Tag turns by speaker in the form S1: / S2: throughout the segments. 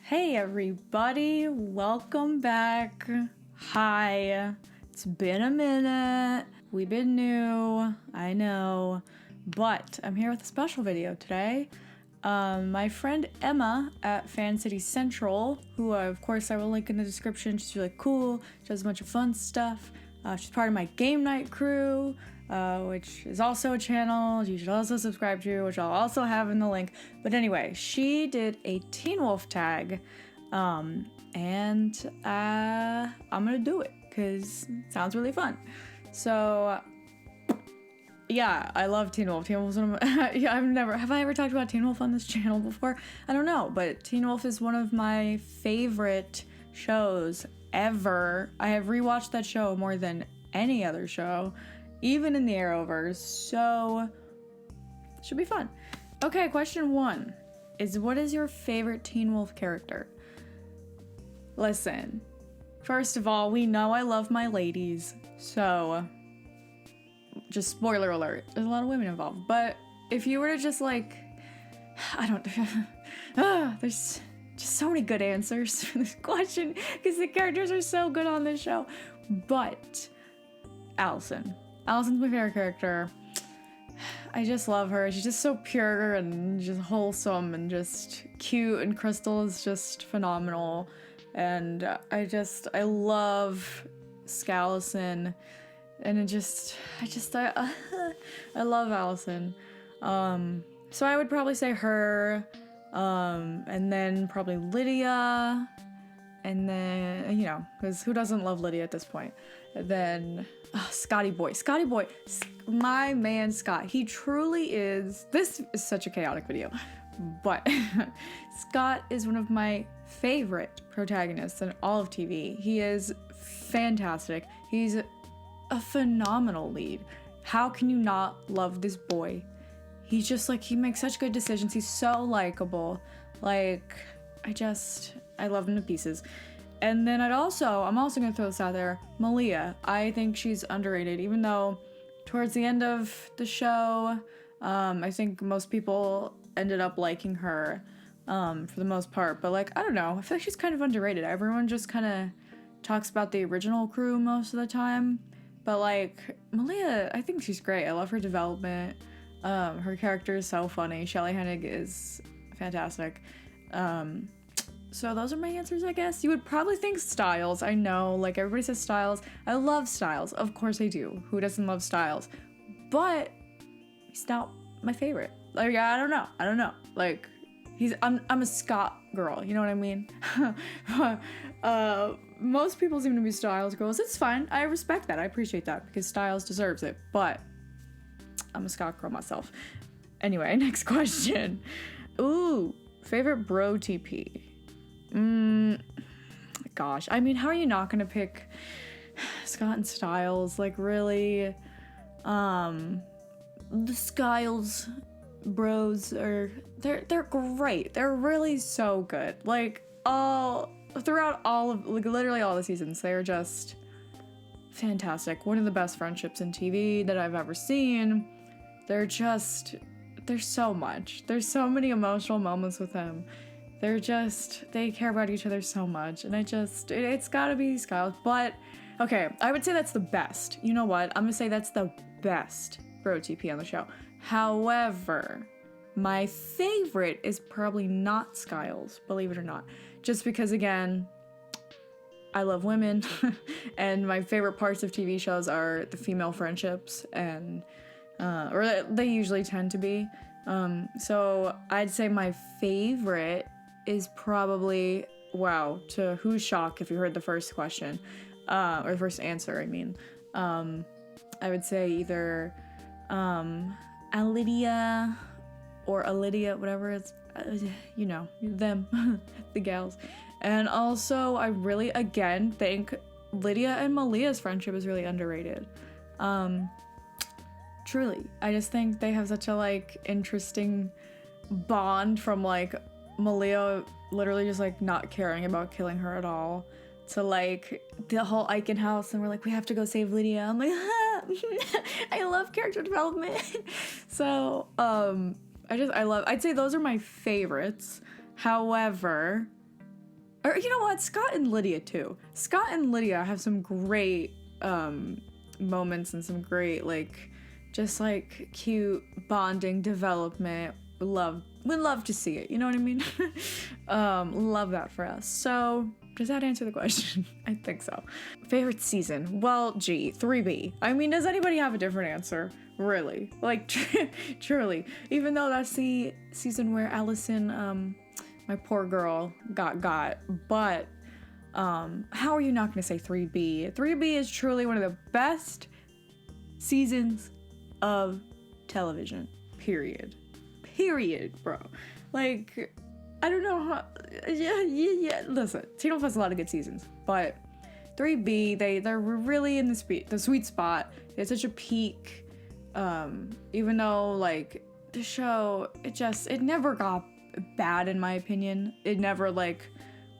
S1: Hey everybody, welcome back. Hi, it's been a minute. We've been new, I know, but I'm here with a special video today. My friend Emma at Fan City Central, who of course I will link in the description, she's really cool, she does a bunch of fun stuff. She's part of my game night crew, which is also a channel you should also subscribe to, which I'll also have in the link. But anyway, she did a Teen Wolf tag, and I'm gonna do it because it sounds really fun. So yeah, I love Teen Wolf. Teen Wolf's one of my, have I ever talked about Teen Wolf on this channel before? I don't know, but Teen Wolf is one of my favorite shows ever. I have rewatched that show more than any other show, even in the Arrowverse, so it should be fun. Okay, question 1 is, what is your favorite Teen Wolf character? Listen, first of all, we know I love my ladies, so just spoiler alert, there's a lot of women involved, but if you were to just like, I don't, there's just so many good answers for this question because the characters are so good on this show. But Allison's my favorite character. I just love her. She's just so pure and just wholesome and just cute, and Crystal is just phenomenal. And I love Skallison, and I love Allison. So I would probably say her. And then probably Lydia, and then, you know, because who doesn't love Lydia at this point? And then Scotty Boy, my man Scott, he truly is, this is such a chaotic video, but Scott is one of my favorite protagonists in all of TV. He is fantastic. He's a phenomenal lead. How can you not love this boy? He's just like, he makes such good decisions. He's so likable. Like, I love him to pieces. And then I'm also gonna throw this out there, Malia. I think she's underrated, even though towards the end of the show, I think most people ended up liking her, for the most part. But like, I don't know, I feel like she's kind of underrated. Everyone just kind of talks about the original crew most of the time. But like, Malia, I think she's great. I love her development. Her character is so funny. Shelley Hennig is fantastic. So those are my answers, I guess. You would probably think Styles. I know, like, everybody says Styles. I love Styles. Of course I do. Who doesn't love Styles? But he's not my favorite. Like, I don't know. Like, I'm a Scott girl. You know what I mean? Most people seem to be Styles girls. It's fine. I respect that. I appreciate that because Styles deserves it. But I'm a Scott girl myself. Anyway, next question. Ooh, favorite bro TP. Gosh, I mean, how are you not gonna pick Scott and Styles? Like, really? The Styles bros they're great. They're really so good. Like, throughout literally all the seasons, they're just fantastic. One of the best friendships in TV that I've ever seen. There's so much. There's so many emotional moments with them. They care about each other so much. And it's gotta be Styles. But, okay, I would say that's the best. You know what? I'm gonna say that's the best bro TP on the show. However, my favorite is probably not Styles, believe it or not. Just because, again, I love women, and my favorite parts of TV shows are the female friendships, and or they usually tend to be. So I'd say my favorite is probably, wow, to whose shock if you heard the first question, or the first answer, I mean. I would say either Lydia or Lydia, whatever it's, you know, them, the gals. And also, I really, again, think Lydia and Malia's friendship is really underrated. Truly. I just think they have such a, like, interesting bond from, like, Malia literally just, like, not caring about killing her at all to, like, the whole Eichen house, and we're like, we have to go save Lydia. I'm like, I love character development. So, I'd say those are my favorites. However, Or you know what? Scott and Lydia too. Scott and Lydia have some great moments and some great like just like cute bonding development. Would love to see it. You know what I mean? Love that for us. So does that answer the question? I think so. Favorite season? Well, gee, 3B. I mean, does anybody have a different answer? Really? Like, truly. Even though that's the season where Allison, my poor girl, got. But, how are you not gonna say 3B? 3B is truly one of the best seasons of television. Period, bro. Like, I don't know how. Yeah. Listen, Teen Wolf has a lot of good seasons, but 3B, they're really in the sweet spot. It's such a peak. Even though like the show, it never got bad in my opinion. It never like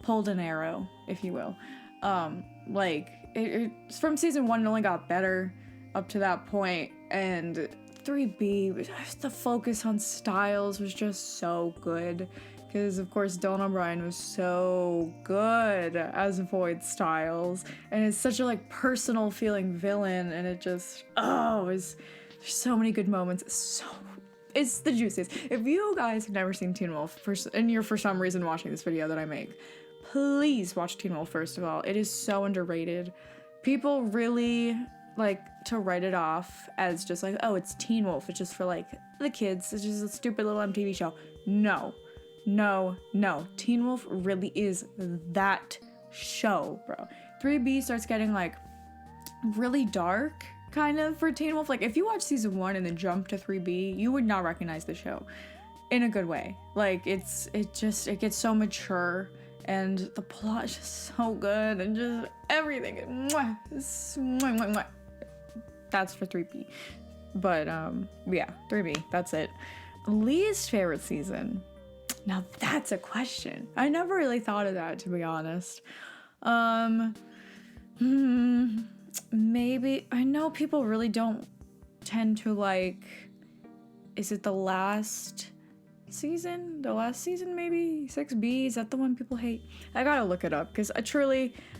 S1: pulled an arrow, if you will. Like it from season 1, it only got better up to that point, and 3B, the focus on Styles was just so good. Because, of course, Dylan O'Brien was so good as Void Styles. And it's such a, like, personal feeling villain. And it just, there's so many good moments. It's the juiciest. If you guys have never seen Teen Wolf, and you're for some reason watching this video that I make, please watch Teen Wolf, first of all. It is so underrated. People really like to write it off as just like, oh, it's Teen Wolf. It's just for, like, the kids. It's just a stupid little MTV show. No. Teen Wolf really is that show, bro. 3B starts getting like really dark kind of for Teen Wolf. Like if you watch season 1 and then jump to 3B, you would not recognize the show in a good way. Like it gets so mature and the plot is just so good and just everything. That's for 3B. But yeah, 3B, that's it. Least favorite season. Now that's a question. I never really thought of that, to be honest. Maybe, I know people really don't tend to like, is it the last season? The last season maybe? 6B? Is that the one people hate? I gotta look it up, because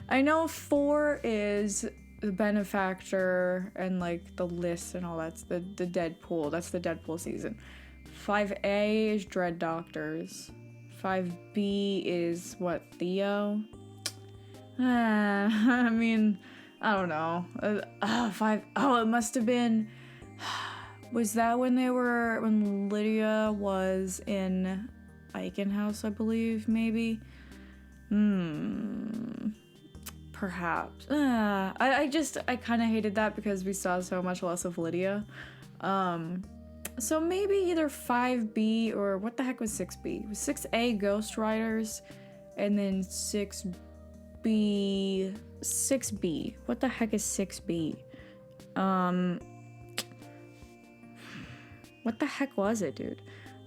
S1: I know 4 is the benefactor and like the list and all that's the Deadpool. That's the Deadpool season. 5A is Dread Doctors. 5B is what, Theo? I mean, I don't know. It must have been, was that when Lydia was in Aiken House, I believe, maybe? Perhaps. I kind of hated that because we saw so much less of Lydia. So maybe either 5B or what the heck was 6B? It was 6A Ghost Riders and then 6B. What the heck is 6B? What the heck was it, dude?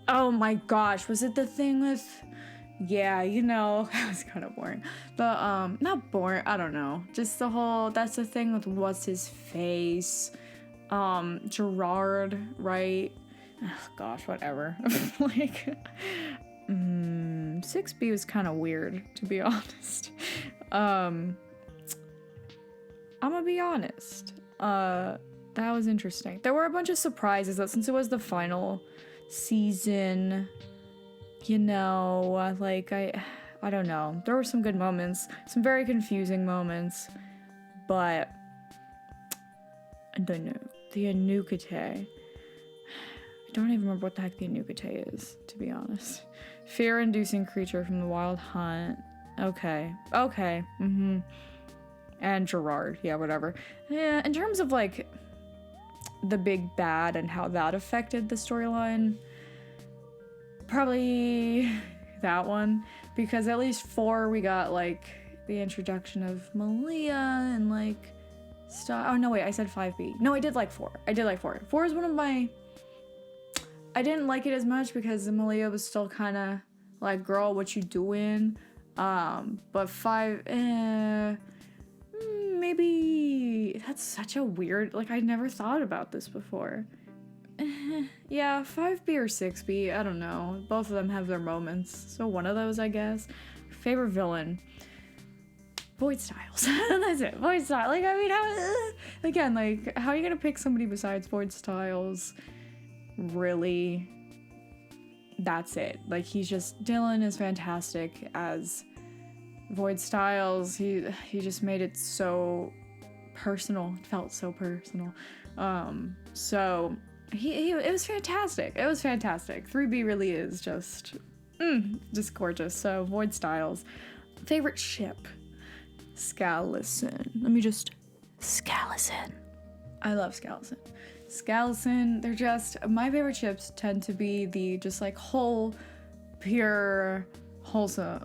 S1: Oh my gosh, was it the thing with, yeah, you know, that was kind of boring. But not boring, I don't know. Just that's the thing with what's his face. Gerard, right? Oh, gosh, whatever. Like, 6B was kind of weird, to be honest. I'm gonna be honest. That was interesting. There were a bunch of surprises, though, since it was the final season, you know, like, I don't know. There were some good moments, some very confusing moments, but I don't know. The Untitled. I don't even remember what the heck the Untitled is, to be honest. Fear-inducing creature from the Wild Hunt. Okay. And Gerard. Yeah, whatever. Yeah, in terms of, like, the big bad and how that affected the storyline, probably that one. Because at least 4, we got, like, the introduction of Malia and, like, stuff. Oh, no, wait, I said 5B. No, I did like 4. 4 is one of my... I didn't like it as much because Malia was still kind of like, girl, what you doing? But 5, maybe that's such a weird, like, I never thought about this before. Yeah, 5B or 6B, I don't know. Both of them have their moments. So one of those, I guess. favorite villain, Void Styles. That's it, Void Styles. Like, I mean, again, like, how are you gonna pick somebody besides Void Styles? Really? That's it. Like, Dylan is fantastic as Void Styles. He just made it so personal. It felt so personal. So it was fantastic. It was fantastic. 3B really is just gorgeous. So Void Styles. Favorite ship, Skallison. Skallison. I love Skallison. Skallison, they're just, my favorite ships tend to be the just like whole, pure, wholesome,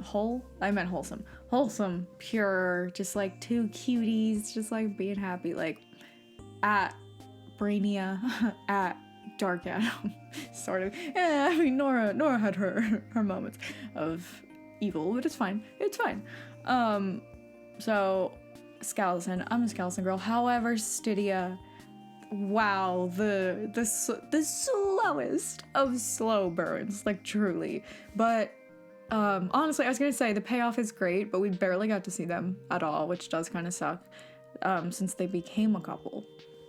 S1: pure, just like two cuties, just like being happy, like at Brainia, at Dark Adam, sort of. Yeah, I mean, Nora had her moments of evil, but it's fine. So Skallison, I'm a Skallison girl. However, Stydia, wow, the slowest of slow burns, like truly. But honestly, I was gonna say the payoff is great, but we barely got to see them at all, which does kind of suck, since they became a couple.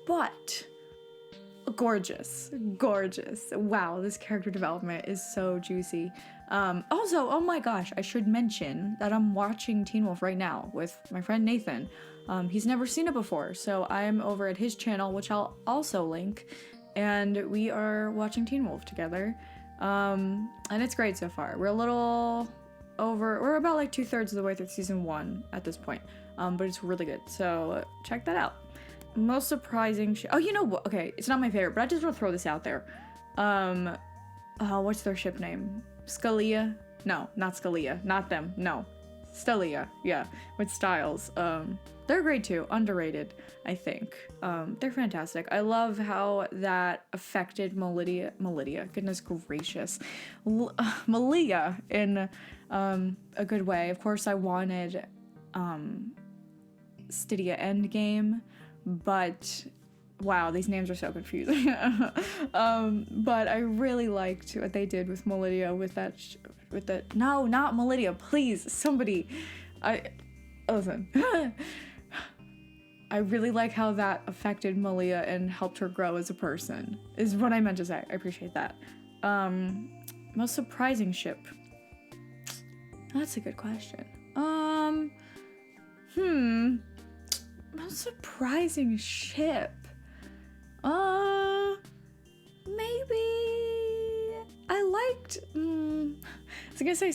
S1: But gorgeous. Wow, this character development is so juicy. Also, oh my gosh, I should mention that I'm watching Teen Wolf right now with my friend Nathan. He's never seen it before, so I'm over at his channel, which I'll also link, and we are watching Teen Wolf together. And it's great so far. We're about like 2/3 of the way through season 1 at this point, but it's really good, so check that out. Most surprising oh, you know what? Okay, it's not my favorite, but I just want to throw this out there. What's their ship name? Scalia? No, not Scalia. Not them. No. Stellia. Yeah, with Styles. They're great too. Underrated, I think. They're fantastic. I love how that affected Malia. Goodness gracious. Malia in a good way. Of course, I wanted Stydia Endgame, but wow, these names are so confusing. But I really liked what they did with Melidia, no, not Melidia, please, somebody. Listen. I really like how that affected Malia and helped her grow as a person, is what I meant to say. I appreciate that. Most surprising ship. That's a good question. Most surprising ship. Maybe I liked, I was gonna say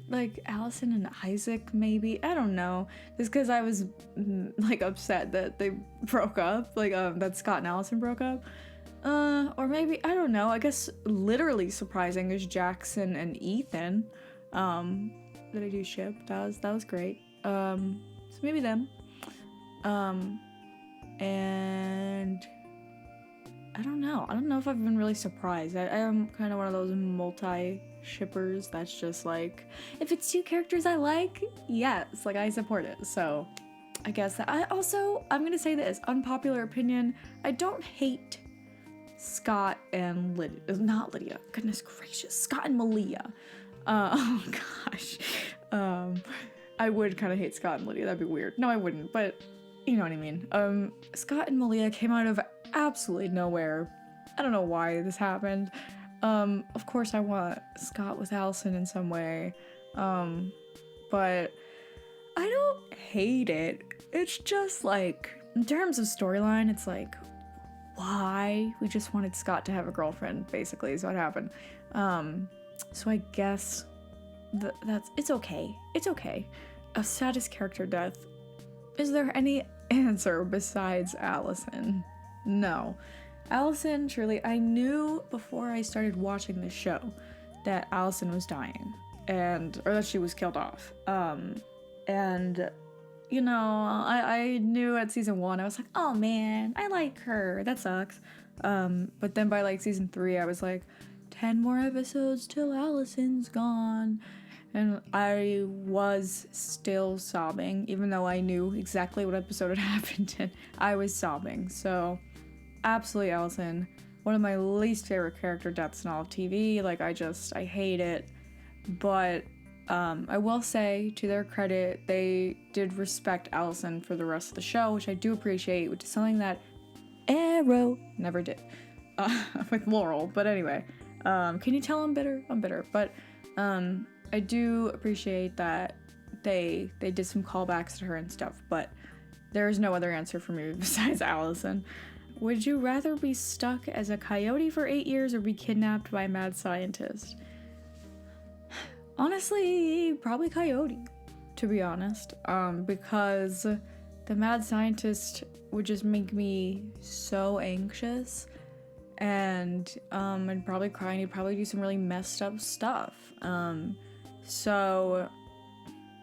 S1: like Allison and Isaac, maybe. I don't know. Just because I was like upset that they broke up, like that Scott and Allison broke up. Or maybe, I don't know. I guess literally surprising is Jackson and Ethan. That I do ship. That was great. So maybe them. And I don't know. I don't know if I've been really surprised. I am kind of one of those multi-shippers that's just like, if it's two characters I like, yes, like I support it. So I guess that I'm gonna say this, unpopular opinion, I don't hate Scott and not Lydia, goodness gracious, Scott and Malia. Oh gosh. I would kind of hate Scott and Lydia, that'd be weird. No, I wouldn't, but you know what I mean. Scott and Malia came out of absolutely nowhere. I don't know why this happened. Of course I want Scott with Allison in some way. But I don't hate it. It's just like, in terms of storyline, it's like, why? We just wanted Scott to have a girlfriend, basically, is what happened. So I guess it's okay. It's okay. A saddest character death. Is there any answer besides Allison? No. Allison, truly, I knew before I started watching this show that Allison was dying, or that she was killed off. And, you know, I knew at season 1, I was like, oh man, I like her, that sucks. But then by like season 3, I was like, 10 more episodes till Allison's gone. And I was still sobbing, even though I knew exactly what episode had happened in. I was sobbing, so absolutely Allison. One of my least favorite character deaths in all of TV. Like, I hate it. But I will say, to their credit, they did respect Allison for the rest of the show, which I do appreciate, which is something that Arrow never did with Laurel. But anyway, can you tell I'm bitter? I'm bitter. But I do appreciate that they did some callbacks to her and stuff, but there is no other answer for me besides Allison. Would you rather be stuck as a coyote for 8 years or be kidnapped by a mad scientist? Honestly, probably coyote, to be honest, because the mad scientist would just make me so anxious, and I'd probably cry, and he'd probably do some really messed up stuff. So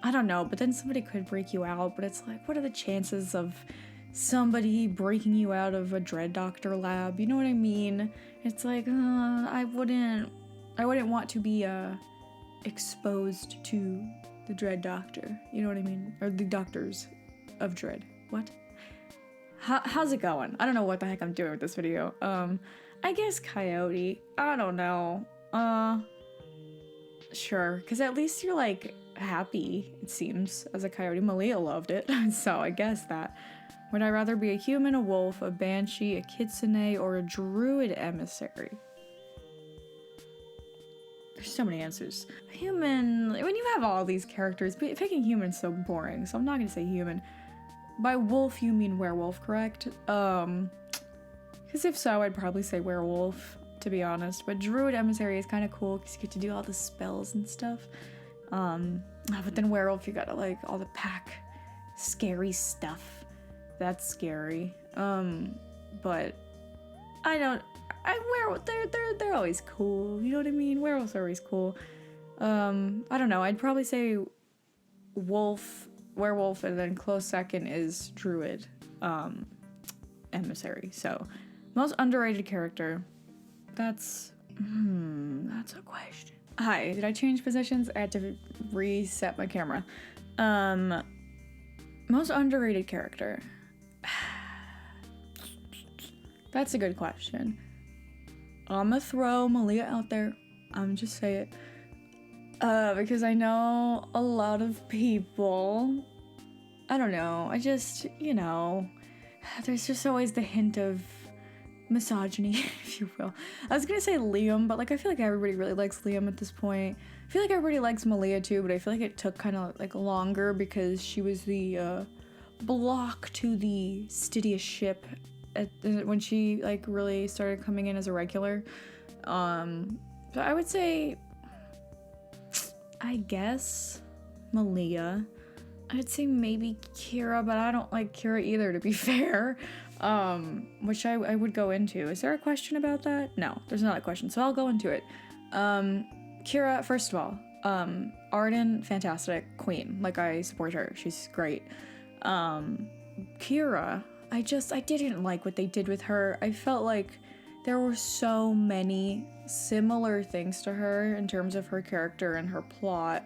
S1: I don't know, but then somebody could break you out, but it's like, what are the chances of somebody breaking you out of a dread doctor lab? You know what I mean? It's like, I wouldn't want to be exposed to the dread doctor. You know what I mean? Or the doctors of dread. What? How's it going? I don't know what the heck I'm doing with this video. I guess coyote. I don't know. Sure, because at least you're like happy, it seems, as a coyote. Malia loved it, so I guess that. Would I rather be a human, a wolf, a banshee, a kitsune, or a druid emissary? There's so many answers. Human, when you have all these characters, picking human's so boring, so I'm not gonna say human. By wolf, you mean werewolf, correct? Because if so, I'd probably say werewolf, to be honest. But druid emissary is kind of cool because you get to do all the spells and stuff. But then werewolf, you gotta like all the pack scary stuff. That's scary. But werewolf, they're always cool. You know what I mean? Werewolves are always cool. I don't know. I'd probably say werewolf, and then close second is druid, emissary. So, most underrated character. That's a question. Hi, did I change positions? I had to reset my camera. Most underrated character. That's a good question. I'ma throw Malia out there. I'm just say it. Because I know a lot of people, I don't know, there's just always the hint of misogyny, if you will. I was gonna say Liam, but like I feel like everybody really likes Liam at this point. I feel like everybody likes Malia too, but I feel like it took kind of like longer because she was the block to the Stydia ship when she like really started coming in as a regular. So I would say, I guess Malia. I'd say maybe Kyra, but I don't like Kyra either, to be fair. Which I would go into. Is there a question about that? No, there's not a question, so I'll go into it. Kyra, first of all, Arden, fantastic, queen. Like, I support her. She's great. Kyra, I didn't like what they did with her. I felt like there were so many similar things to her in terms of her character and her plot,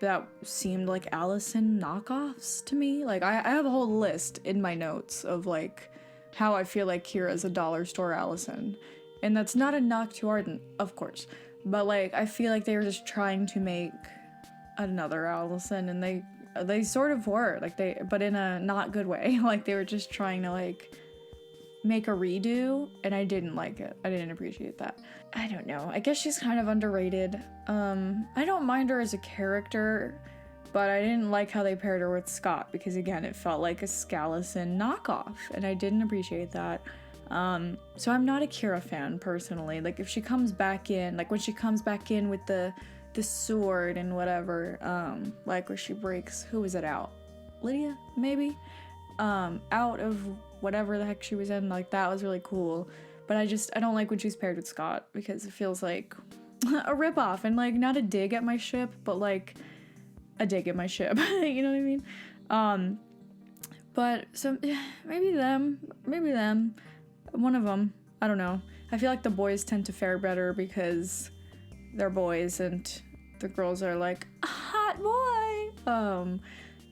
S1: that seemed like Allison knockoffs to me. Like, I have a whole list in my notes of, like, how I feel like Kyra's a dollar store Allison. And that's not a knock to Arden, of course. But, like, I feel like they were just trying to make another Allison, and they sort of were. Like, but in a not good way. Like, they were just trying to, like, make a redo, and I didn't like it. I didn't appreciate that. I don't know. I guess she's kind of underrated. I don't mind her as a character, but I didn't like how they paired her with Scott because, again, it felt like a Scallison knockoff, and I didn't appreciate that. So I'm not a Kyra fan, personally. Like, if she comes back in, like, when she comes back in with the sword and whatever, like, where she breaks, who was it out? Lydia, maybe? Out of whatever the heck she was in, like, that was really cool. But I don't like when she's paired with Scott because it feels like a ripoff, and like not a dig at my ship, but like a dig at my ship. You know what I mean? But so maybe them, one of them. I don't know. I feel like the boys tend to fare better because they're boys and the girls are like a hot boy.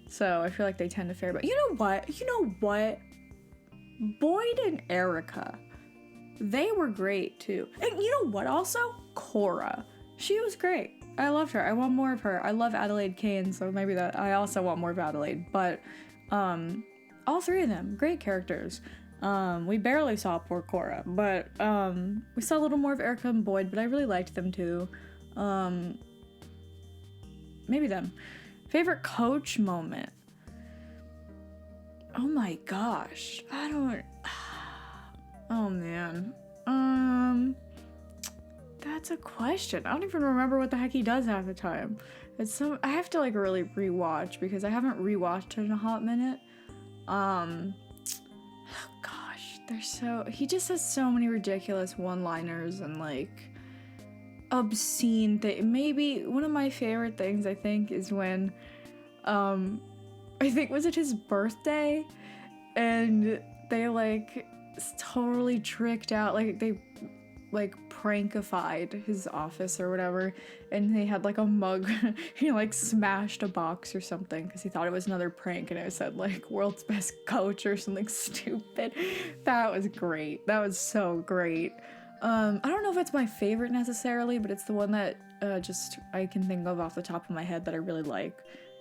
S1: So I feel like they tend to fare better. You know what? Boyd and Erica, they were great too. And you know what also? Cora. She was great. I loved her. I want more of her. I love Adelaide Kane, so maybe that I also want more of Adelaide. But all three of them, great characters. We barely saw poor Cora, but we saw a little more of Erica and Boyd, but I really liked them too. Maybe them. Favorite coach moment? Oh my gosh. Oh man. That's a question. I don't even remember what the heck he does half the time. I have to like really rewatch because I haven't rewatched it in a hot minute. He just has so many ridiculous one-liners and like obscene things. Maybe one of my favorite things I think is when was it his birthday and they like totally tricked out, like they like prankified his office or whatever, and they had like a mug. He like smashed a box or something because he thought it was another prank, and it said like world's best coach or something stupid. That was great. That was so great. I don't know if it's my favorite necessarily, but it's the one that just I can think of off the top of my head that I really like.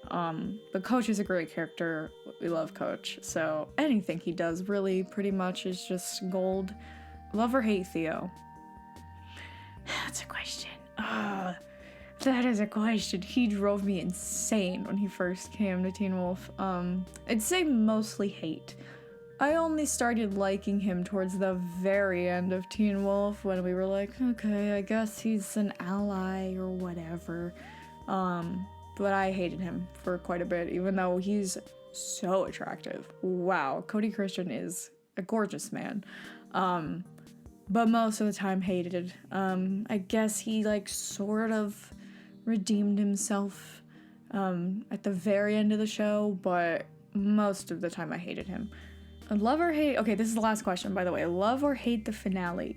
S1: But Coach is a great character. We love Coach, so anything he does really pretty much is just gold. Love or hate Theo? That's a question. That is a question. He drove me insane when he first came to Teen Wolf. I'd say mostly hate. I only started liking him towards the very end of Teen Wolf when we were like, okay, I guess he's an ally or whatever. But I hated him for quite a bit, even though he's so attractive. Wow, Cody Christian is a gorgeous man. But most of the time hated. I guess he like sort of redeemed himself at the very end of the show, but most of the time I hated him. Love or hate? Okay, this is the last question, by the way. Love or hate the finale?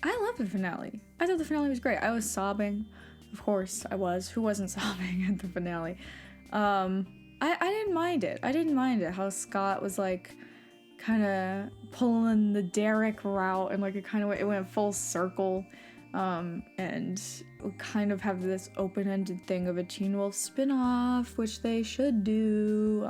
S1: I love the finale. I thought the finale was great. I was sobbing. Of course I was. Who wasn't sobbing at the finale? I didn't mind it. I didn't mind it. How Scott was like kind of pulling the Derek route and like it went full circle. And we kind of have this open-ended thing of a Teen Wolf spin-off, which they should do.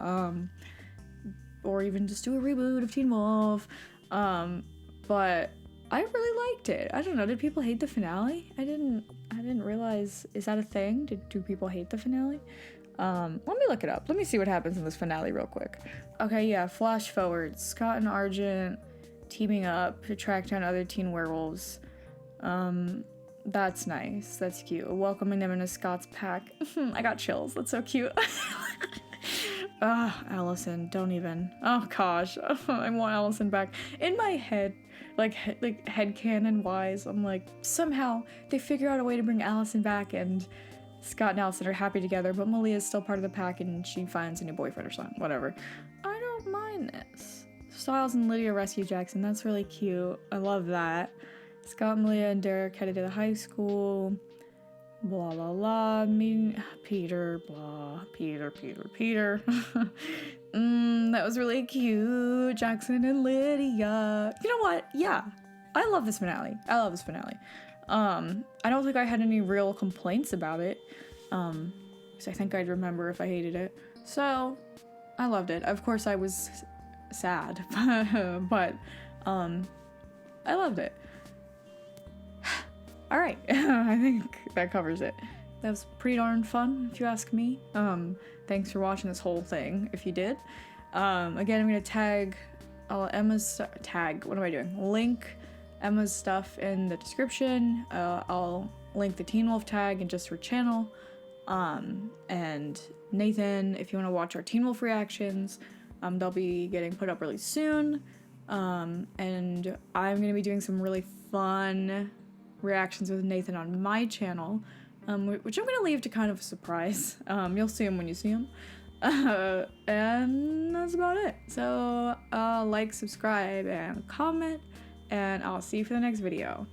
S1: Or even just do a reboot of Teen Wolf. But I really liked it. I don't know, did people hate the finale? I didn't realize, is that a thing? Do people hate the finale? Let me look it up. Let me see what happens in this finale real quick. Okay, yeah, flash forward. Scott and Argent teaming up to track down other teen werewolves. That's nice. That's cute. Welcoming them into Scott's pack. I got chills. That's so cute. Allison, don't even. Oh gosh, I want Allison back. In my head, like headcanon wise, I'm like, somehow they figure out a way to bring Allison back and Scott and Allison are happy together, but Malia's still part of the pack and she finds a new boyfriend or something, whatever. I don't mind this. Styles and Lydia rescue Jackson, that's really cute. I love that. Scott, Malia, and Derek headed to the high school. Blah, blah, blah. Meeting Peter, blah. Peter. That was really cute. Jackson and Lydia. You know what? Yeah. I love this finale. I don't think I had any real complaints about it. Because I think I'd remember if I hated it. So, I loved it. Of course, I was sad. but, I loved it. Alright, I think that covers it. That was pretty darn fun, if you ask me. Thanks for watching this whole thing, if you did. Again, I'm gonna tag link Emma's stuff in the description. I'll link the Teen Wolf tag and just her channel. And Nathan, if you want to watch our Teen Wolf reactions, they'll be getting put up really soon. And I'm gonna be doing some really fun reactions with Nathan on my channel, which I'm gonna leave to kind of a surprise. You'll see him when you see him. And that's about it. So like, subscribe, and comment, and I'll see you for the next video.